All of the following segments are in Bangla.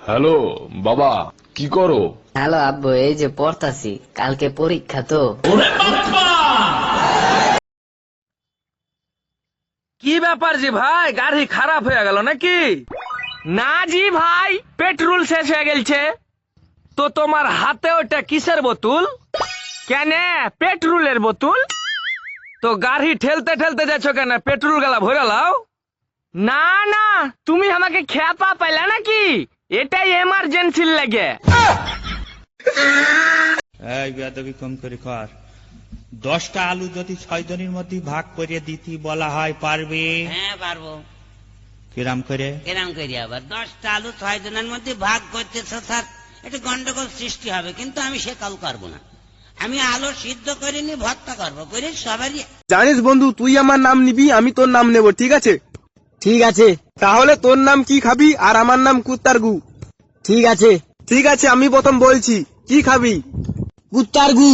হ্যালো বাবা, কি করো? হ্যালো আব্বু, এই যে পড়তাছি, কালকে পরীক্ষা তো। কি ব্যাপার জি ভাই, গাড়ি খারাপ হয়ে গেল নাকি? না জি ভাই, পেট্রোল শেষ হয়ে গেছে। তো তোমার হাতে ওটা কিসের বোতল? কেন পেট্রোলের বোতল? তো গাড়ি ঠেলতে ঠেলতে যাচ্ছ কেন? পেট্রোল গালা ভরে লাও। না না, তুমি আমাকে খেপা পাইলা নাকি? এটাই এমার্জেন্সি লাগে। এই বেয়াদবি কম করে কর। 10টা আলু যদি 6 জনের মধ্যে ভাগ করে দিতে বলা হয়, পারবে? হ্যাঁ পারবো। কিরাম করে? এরম করি আবার 10টা আলু 6 জনের মধ্যে ভাগ করতেছ স্যার, একটু গন্ডগোল সৃষ্টি হবে, কিন্তু আমি সে কাল করবো না। আমি আলু সিদ্ধ করে নি ভর্তা করবো, করে সবারই। জানিস বন্ধু, তুই আমার নাম নিবি, আমি তোর নাম নেব, ঠিক আছে? ঠিক আছে। তাহলে তোর নাম কি খাবি আর আমার নাম কুত্তার গু। ঠিক আছে। ঠিক আছে, আমি প্রথম বলছি, কি খাবি? কুত্তার গু।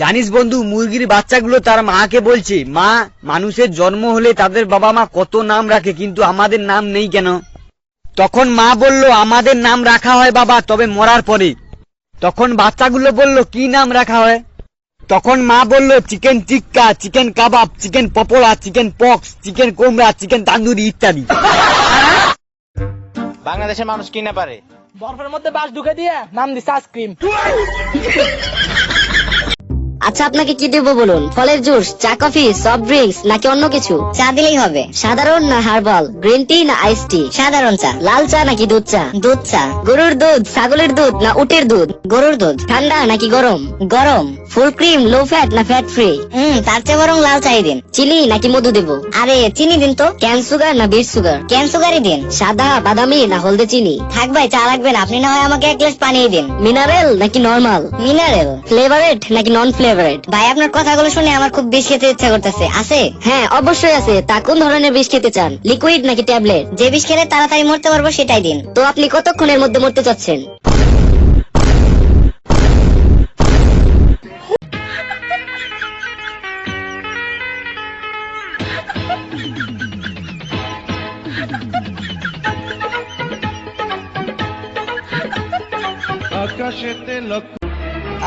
জানিস বন্ধু, মুরগির বাচ্চাগুলো তার মাকে বলছে, মা, মানুষের জন্ম হলে তাদের বাবা মা কত নাম রাখে, কিন্তু আমাদের নাম নেই কেন? তখন মা বলল, আমাদের নাম রাখা হয় বাবা, তবে মরার পরে। তখন বাচ্চাগুলো বলল, কি নাম রাখা হয়? তখন মা বলল, chicken tikka, chicken kebab, chicken পপোড়া, চিকেন পক্স, চিকেন কোমড়া, চিকেন তান্দুরি ইত্যাদি। বাংলাদেশের মানুষ কি না পারে? বরফের মধ্যে বাস ঢুকে দিয়ে নাম দিছে আইসক্রিম। আচ্ছা, আপনাকে কি দেবো বলুন? ফলের জুস, চা, কফি, সফট ড্রিঙ্কস নাকি অন্য কিছু? চা দিলেই হবে। সাধারণ না হার্বাল, গ্রিন টি না আইস টি? সাধারণ চা। লাল চা নাকি দুধ চা? দুধ চা। গরুর দুধ, ছাগলের দুধ না উটের দুধ? গরুর দুধ। ঠান্ডা নাকি গরম? গরম। ফুল ক্রিম, লো ফ্যাট না ফ্যাট ফ্রি? তার চেয়ে বরং লাল চাই দিন। চিনি নাকি মধু দেবো? আরে চিনি দিন তো। ক্যান সুগার না বিট সুগার? ক্যান সুগারই দিন। সাদা, বাদামি না হলদে চিনি? থাক ভাই, চা লাগবেন, আপনি না হয় আমাকে 1 গ্লাস পানি দিন। মিনারেল নাকি নরমাল? মিনারেল। ফ্লেভারেট নাকি নন ফ্লেভারেট? ভাই, আপনার কথাগুলো শুনে আমার খুব বিষ খেতে ইচ্ছা করতেছে। আছে? হ্যাঁ অবশ্যই আছে। তা কোন ধরনের বিষ খেতে চান? লিকুইড নাকি ট্যাবলেট? যে বিষ খেলে তাড়াতাড়ি মরতে পারবো সেটাই দিন। তো আপনি কতক্ষণের মধ্যে মরতে চাচ্ছেন?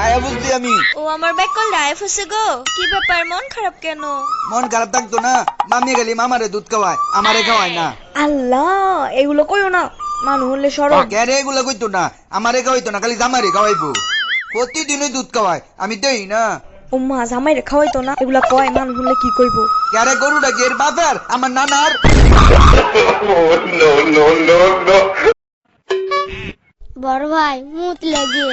আয়া বুঝলি আমি। ও আমার ব্যাগ কল লাইফ হচ্ছে গো। কি ব্যাপার, মন খারাপ কেন? মন খারাপ থাকতো না, মামি গেলি মামারে দুধ খাওয়ায়, আমারে খাওয়ায় না। আল্লাহ, এগুলো কইও না, মানু হলে সরব। কেন এগুলো কইতো না? আমারে খাওয়াইতো না, খালি জামারে খাওয়াইবো। প্রতিদিনই দুধ খাওয়ায়, আমি দেই না। ও মা, জামাইরে খাওয়াইতো না, এগুলা কয়, মানু হলে কি কইবো? ক্যারে গরুটা কি এর বাপের? আমার নানার। বড় ভাই, মুত লাগে।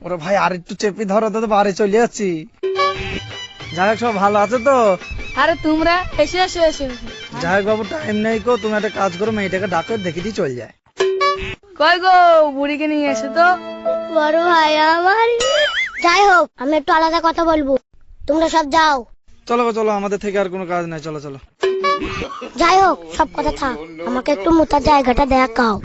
ওরে ভাই, আর একটু চেপে ধরো তো, বাড়ি চলে যাচ্ছি। যাই হোক, সব ভালো আছে তো? আরে তোমরা এসে এসে এসে। যাই হোক বাবু, টাইম নেই গো, তুমি একটা কাজ করো, মেয়েটাকে ডাকো, দেখে দিয়ে চলে যায়। কই গো, বুড়িকে নিয়ে এসে তো। বড় ভাই আমার। যাই হোক, আমি একটু আলাদা কথা বলবো, তোমরা সব যাও। চলো গো, চলো, আমাদের থেকে আর কোনো কাজ নাই, চলো চলো। যাই হোক, সব কথা থাক, আমাকে একটু মোটার জায়গাটা দেখাও।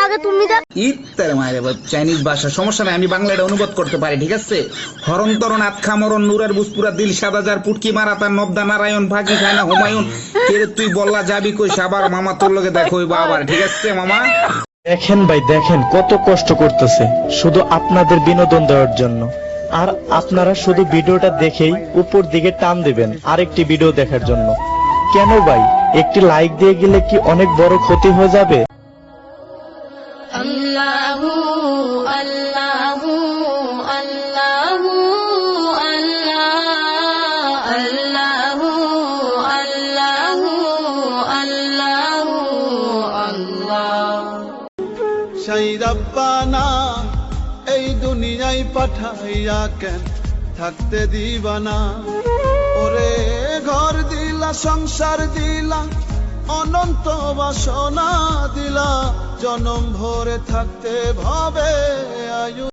আগে তুমি যা। ইত্তার মায়ের চাইনিজ ভাষা, সমস্যা নাই, আমি বাংলাটা অনুবাদ করতে পারি, ঠিক আছে? হরণ তরণ আতখা মরণ নুরের বুসপুরা দিল সাদাজার পুটকি মারাতার নবদা নারায়ণ ভাগি খায় না হুমায়ুন। কে তুই বললা যাবি কই? আবার মামা তোর লগে দেখো আবার, ঠিক আছে মামা? দেখেন ভাই, দেখেন কত কষ্ট করতেছে শুধু আপনাদের বিনোদন দেওয়ার জন্য। আর আপনারা শুধু ভিডিওটা দেখেই উপর দিকে টান দিবেন আরেকটি ভিডিও দেখার জন্য। কেন ভাই, একটি লাইক দিয়ে গেলে কি অনেক বড় ক্ষতি হয়ে যাবে? আল্লাহু আল্লাহু আল্লাহু আল্লাহ আল্লাহু আল্লাহু আল্লাহু আল্লাহ। সেই রব্বানা এই দুনিয়ায় পাঠাইয়া কেন থাকতে দিবানা? ওরে ঘর দিলা, সংসার দিলা, অনন্ত বাসনা দিলা, জনম ভরে থাকতে ভাবে আয়ু।